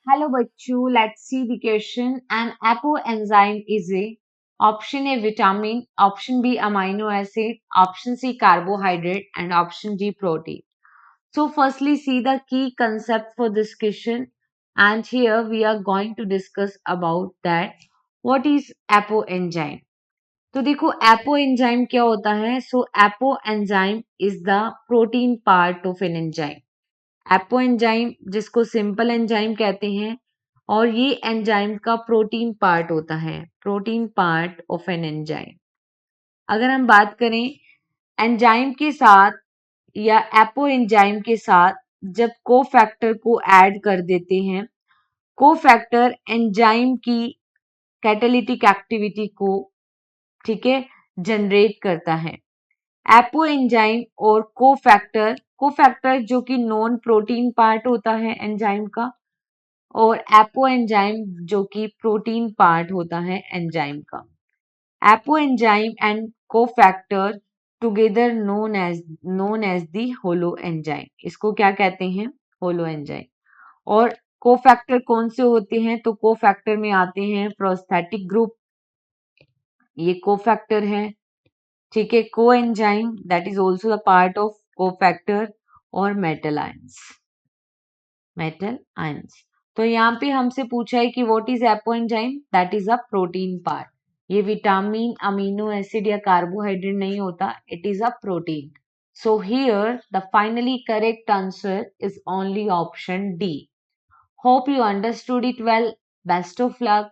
Hello बच्चों, let's see the question. An apoenzyme is a option A vitamin, option B amino acid, option C carbohydrate, and option D protein. So firstly, see the key concept for this question, and here we are going to discuss about that. What is apoenzyme? तो देखो apoenzyme क्या होता है? So apoenzyme is the protein part of an enzyme. Apo enzyme जिसको simple enzyme कहते हैं और ये एंजाइम का प्रोटीन पार्ट होता है, protein part of an enzyme. अगर हम बात करें एंजाइम के साथ या एपो एंजाइम के साथ जब कोफैक्टर को ऐड कर देते हैं, कोफैक्टर एंजाइम की कैटालिटिक एक्टिविटी को, ठीक है, जनरेट करता है। एपो एंजाइम और कोफैक्टर, कोफैक्टर जो कि नॉन प्रोटीन पार्ट होता है एंजाइम का, और एपो एंजाइम जो कि प्रोटीन पार्ट होता है एंजाइम का। Apoenzyme and cofactor together known as the holoenzyme, इसको क्या कहते हैं? Holo enzyme. और कोफैक्टर कौन से होते हैं? तो कोफैक्टर में आते हैं प्रोस्थेटिक ग्रुप, ये कोफैक्टर है, ठीक है। को enzyme that is also the part of cofactor, और मेटल आयंस, मेटल आयंस। तो यहाँ पे हमसे पूछा है कि what is apo enzyme? That is a protein part. ये विटामिन, अमीनो एसिड या कार्बोहाइड्रेट नहीं होता, it is a protein. So here the finally correct answer is only option D. Hope you understood it well. Best of luck.